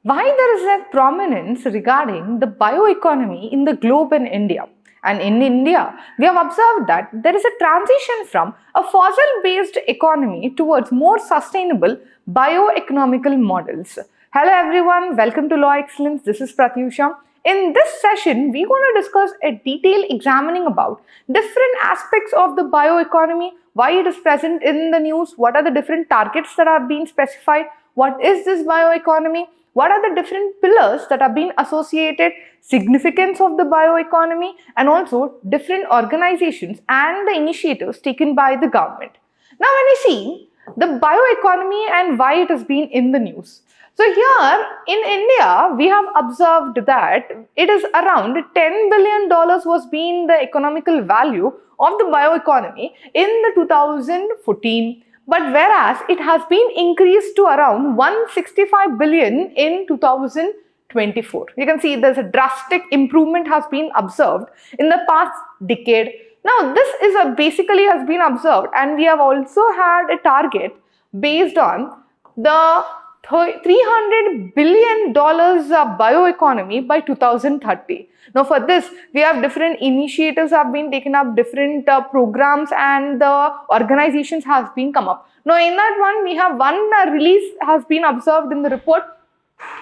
Why there is a prominence regarding the bioeconomy in the globe in India? And in India, we have observed that there is a transition from a fossil-based economy towards more sustainable bioeconomical models. Hello everyone, welcome to Law Excellence. This is Pratyusha. In this session, we're going to discuss a detailed examining about different aspects of the bioeconomy, why it is present in the news, what are the different targets that have been specified, what is this bioeconomy, what are the different pillars that have been associated, significance of the bioeconomy, and also different organizations and the initiatives taken by the government. Now, when we see the bioeconomy and why it has been in the news. So here in India, we have observed that it is around $10 billion was being the economical value of the bioeconomy in the 2014. But whereas it has been increased to around 165 billion in 2024. You can see there's a drastic improvement has been observed in the past decade. Now this is basically has been observed, and we have also had a target based on the $300 billion bioeconomy by 2030. Now for this, we have different initiatives have been taken up, different programs and the organizations have been come up. Now in that one, we have one release has been observed in the report,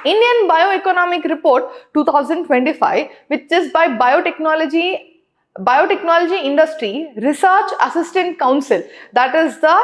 Indian Bioeconomic Report 2025, which is by Biotechnology Industry Research Assistant Council, that is the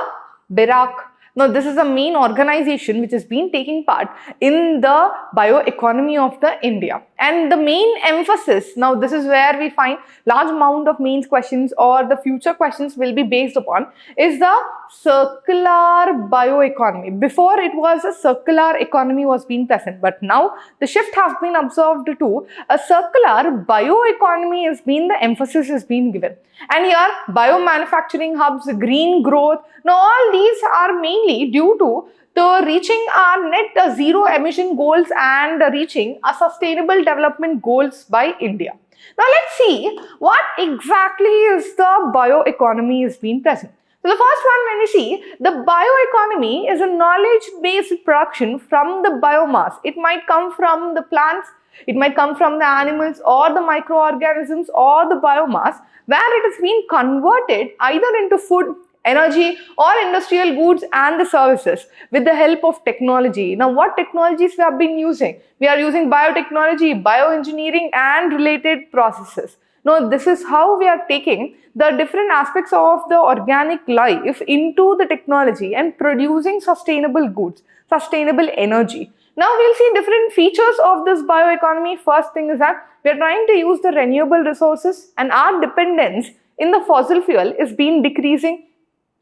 BIRAC. Now, this is the main organization which has been taking part in the bioeconomy of the India. And the main emphasis, now this is where we find large amount of mains questions or the future questions will be based upon, is the circular bioeconomy. Before it was a circular economy was being present, but now the shift has been observed to a circular bioeconomy has been the emphasis is being given. And here biomanufacturing hubs, green growth, now all these are mainly due to the reaching our net zero emission goals and reaching a sustainable development goals by India. Now let's see what exactly is the bioeconomy is being present. So the first one, when we see the bioeconomy is a knowledge-based production from the biomass. It might come from the plants, it might come from the animals or the microorganisms or the biomass, where it has been converted either into food, energy or industrial goods and the services with the help of technology. Now what technologies we have been using? We are using biotechnology, bioengineering and related processes. Now this is how we are taking the different aspects of the organic life into the technology and producing sustainable goods, sustainable energy. Now we'll see different features of this bioeconomy. First thing is that we are trying to use the renewable resources and our dependence in the fossil fuel is being decreasing.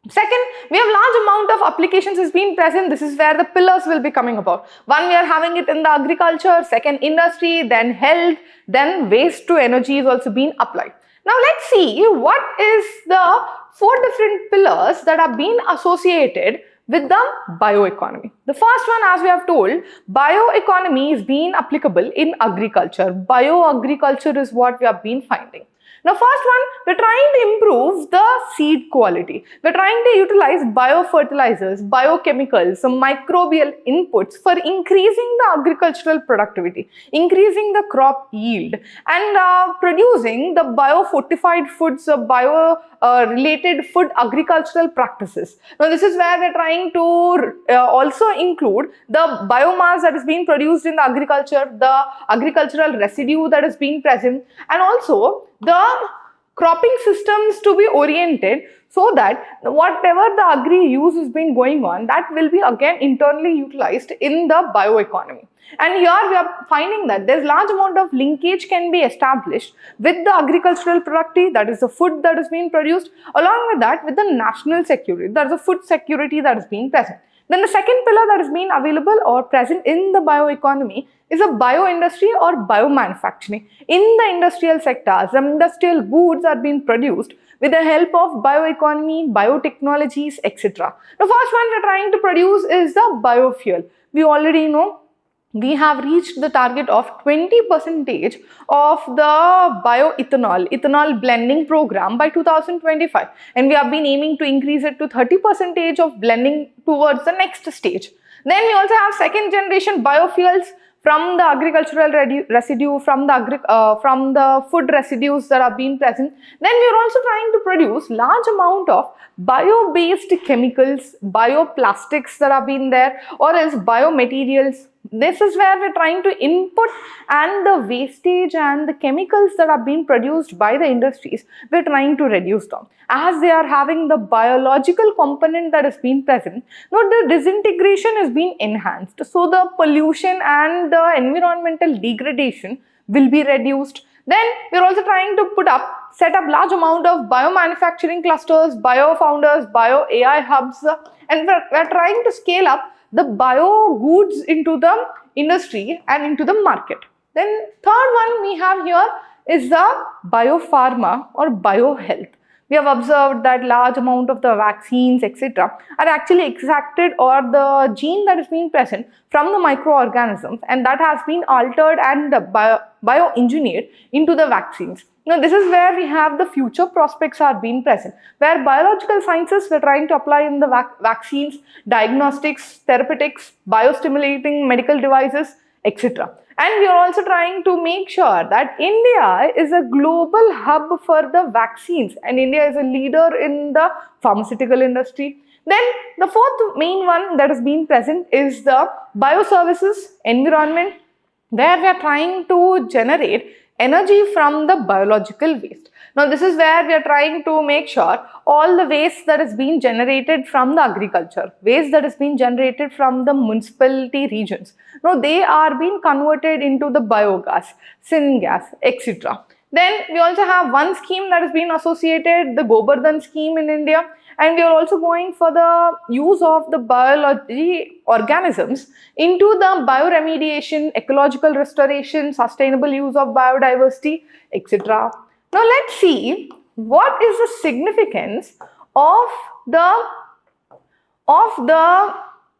Second, we have large amount of applications is being present. This is where the pillars will be coming about. One, we are having it in the agriculture, second industry, then health, then waste to energy is also being applied. Now let's see what is the 4 different pillars that are being associated with the bioeconomy. The first one, as we have told, bioeconomy is being applicable in agriculture. Bioagriculture is what we have been finding. Now first one, we're trying to improve the seed quality. We're trying to utilize biofertilizers, biochemicals, some microbial inputs for increasing the agricultural productivity, increasing the crop yield and producing the biofortified foods, bio-related food agricultural practices. Now this is where we're trying to also include the biomass that is being produced in the agriculture, the agricultural residue that is being present, and also the cropping systems to be oriented so that whatever the agri use has been going on, that will be again internally utilized in the bioeconomy. And here we are finding that there's large amount of linkage can be established with the agricultural productivity, that is the food that is being produced, along with that with the national security, that is the food security that is being present. Then the second pillar that is being available or present in the bioeconomy is a bioindustry or biomanufacturing. In the industrial sectors, the industrial goods are being produced with the help of bioeconomy, biotechnologies, etc. The first one we are trying to produce is the biofuel. We already know we have reached the target of 20% of the ethanol blending program by 2025, and we have been aiming to increase it to 30% of blending towards the next stage. Then we also have second generation biofuels, from the agricultural residue, from the food residues that are being present. Then we are also trying to produce large amount of bio-based chemicals, bioplastics that are being there, or else biomaterials. This is where we're trying to input, and the wastage and the chemicals that are being produced by the industries, we're trying to reduce them. As they are having the biological component that is being present, now the disintegration is being enhanced. So the pollution and the environmental degradation will be reduced. Then we're also trying to set up large amount of biomanufacturing clusters, bio founders, bio AI hubs, and we're trying to scale up the bio goods into the industry and into the market. Then third one we have here is the biopharma or biohealth. We have observed that large amount of the vaccines, etc., are actually extracted, or the gene that is being present from the microorganisms, and that has been altered and bioengineered into the vaccines. Now, this is where we have the future prospects are being present, where biological sciences we're trying to apply in the vaccines, diagnostics, therapeutics, biostimulating medical devices, etc. And we are also trying to make sure that India is a global hub for the vaccines, and India is a leader in the pharmaceutical industry. Then the fourth main one that is being present is the bioservices environment, where we are trying to generate energy from the biological waste. Now, this is where we are trying to make sure all the waste that is being generated from the agriculture, waste that is being generated from the municipality regions, now they are being converted into the biogas, syngas, etc. Then we also have one scheme that has been associated, the Gobardhan scheme in India, and we are also going for the use of the biology organisms into the bioremediation, ecological restoration, sustainable use of biodiversity, etc. Now let's see what is the significance of the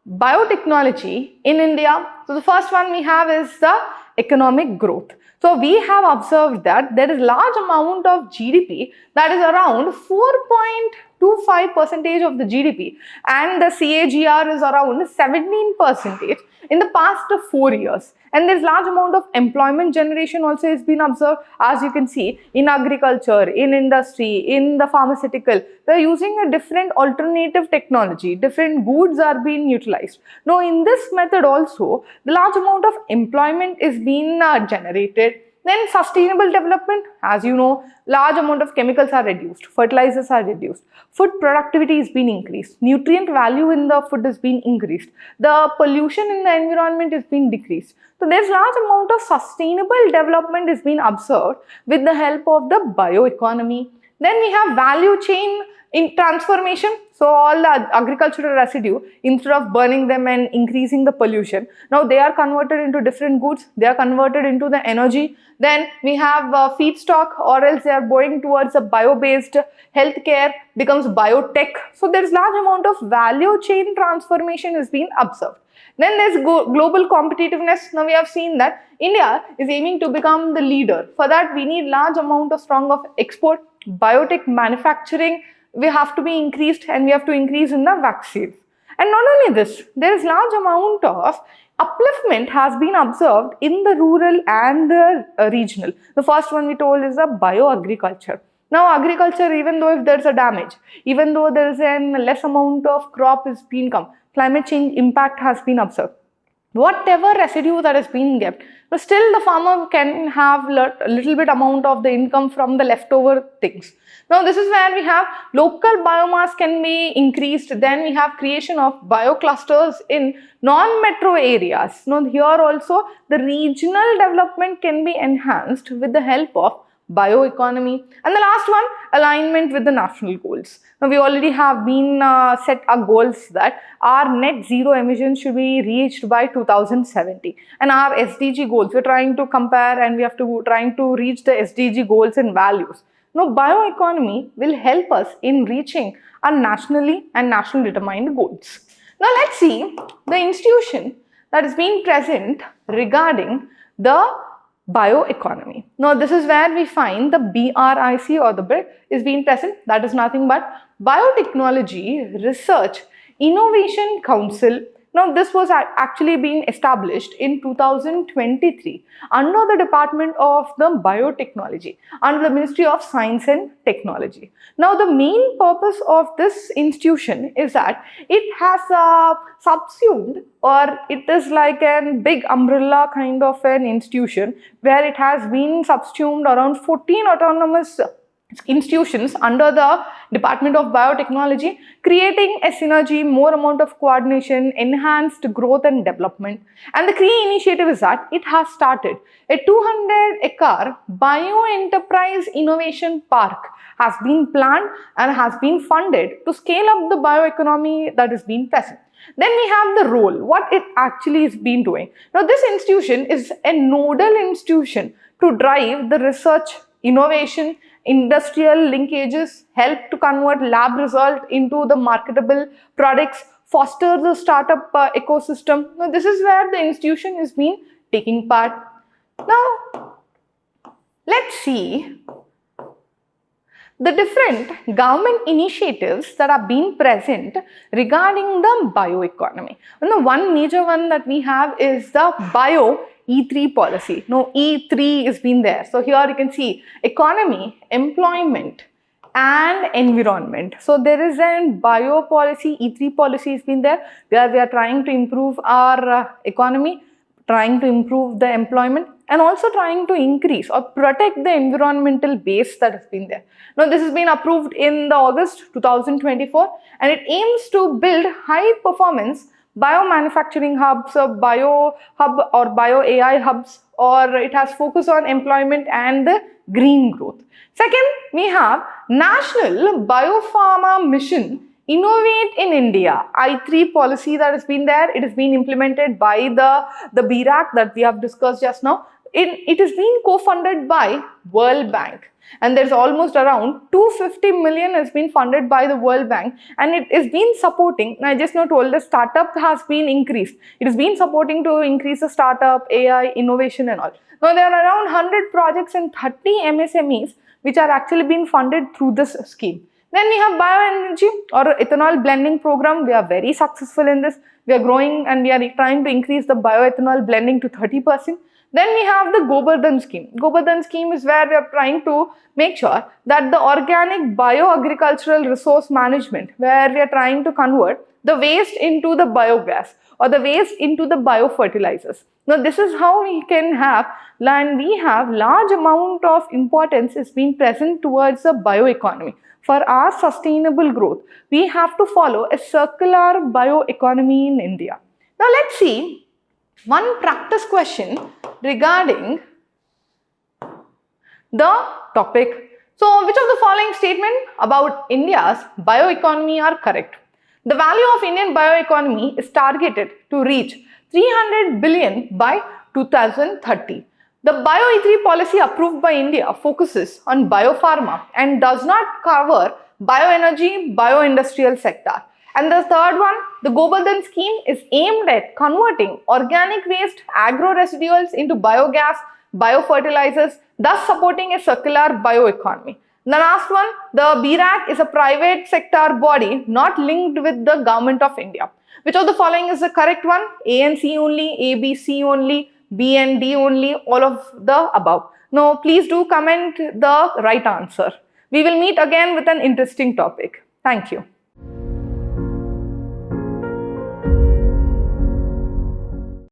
biotechnology in India. So the first one we have is the economic growth. So we have observed that there is large amount of GDP that is around 4.25% of the GDP, and the CAGR is around 17% in the past 4 years. And there's large amount of employment generation also has been observed, as you can see, in agriculture, in industry, in the pharmaceutical. They're using a different alternative technology, different goods are being utilized. Now in this method also, the large amount of employment is being generated. Then sustainable development, as you know, large amount of chemicals are reduced, fertilizers are reduced, food productivity is being increased, nutrient value in the food is being increased, the pollution in the environment is being decreased. So there's large amount of sustainable development is being observed with the help of the bioeconomy. Then we have value chain in transformation. So all the agricultural residue, instead of burning them and increasing the pollution, now they are converted into different goods, they are converted into the energy. Then we have feedstock, or else they are going towards a bio-based healthcare, becomes biotech. So there is large amount of value chain transformation is being observed. Then there's global competitiveness. Now we have seen that India is aiming to become the leader. For that we need large amount of strong of export, biotech manufacturing, we have to be increased, and we have to increase in the vaccines. And not only this, there is large amount of upliftment has been observed in the rural and the regional. The first one we told is the bioagriculture. Now agriculture, even though if there is a damage, even though there is a less amount of crop is being come, climate change impact has been observed. Whatever residue that has been kept, but still the farmer can have a little bit amount of the income from the leftover things. Now this is where we have local biomass can be increased. Then we have creation of bioclusters in non-metro areas. Now here also the regional development can be enhanced with the help of bioeconomy. And the last one, alignment with the national goals. Now we already have been set our goals that our net zero emissions should be reached by 2070, and our SDG goals, we're trying to compare and we have to trying to reach the SDG goals and values. Now bioeconomy will help us in reaching our nationally and national determined goals. Now let's see the institution that is being present regarding the bioeconomy. Now this is where we find the BRIC, or the BRIC is being present. That is nothing but Biotechnology Research Innovation Council, Now, this was actually being established in 2023 under the Department of the Biotechnology, under the Ministry of Science and Technology. Now, the main purpose of this institution is that it has subsumed, or it is like a big umbrella kind of an institution where it has been subsumed around 14 autonomous institutions under the Department of Biotechnology, creating a synergy, more amount of coordination, enhanced growth and development. And the key initiative is that it has started a 200-acre bio-enterprise innovation park has been planned and has been funded to scale up the bioeconomy that is being present. Then we have the role, what it actually is been doing. Now, this institution is a nodal institution to drive the research, innovation, industrial linkages, help to convert lab result into the marketable products, foster the startup ecosystem. Now, this is where the institution is being taking part. Now, let's see the different government initiatives that are being present regarding the bioeconomy. And the one major one that we have is the Bio E3 policy. No, E3 has been there. So here you can see economy, employment and environment. So there is a bio policy, E3 policy has been there, where we are trying to improve our economy, trying to improve the employment, and also trying to increase or protect the environmental base that has been there. Now, this has been approved in the August 2024, and it aims to build high performance biomanufacturing hubs, or bio hub or bio AI hubs, or it has focus on employment and the green growth. Second, we have National Biopharma Mission Innovate in India, I3 policy that has been there. It has been implemented by the BRAC that we have discussed just now. It is being co-funded by World Bank, and there's almost around 250 million has been funded by the World Bank, and it is been supporting, I just now told, the startup has been increased. It has been supporting to increase the startup, AI, innovation and all. Now, there are around 100 projects and 30 MSMEs which are actually being funded through this scheme. Then we have bioenergy or ethanol blending program. We are very successful in this. We are growing and we are trying to increase the bioethanol blending to 30%. Then we have the Govardhan scheme. Govardhan scheme is where we are trying to make sure that the organic bioagricultural resource management, where we are trying to convert the waste into the biogas or the waste into the biofertilizers. Now, this is how we can have land. We have large amount of importance is being present towards the bioeconomy. For our sustainable growth, we have to follow a circular bioeconomy in India. Now, let's see one practice question regarding the topic. So, which of the following statement about India's bioeconomy are correct? The value of Indian bioeconomy is targeted to reach 300 billion by 2030. The Bio-E3 policy approved by India focuses on biopharma and does not cover bioenergy, bioindustrial sector. And the third one, the Govardhan scheme is aimed at converting organic waste, agro residuals into biogas, biofertilizers, thus supporting a circular bioeconomy. The last one, the BRAC is a private sector body not linked with the government of India. Which of the following is the correct one? A and C only, A, B, C only, B and D only, all of the above. Now, please do comment the right answer. We will meet again with an interesting topic. Thank you.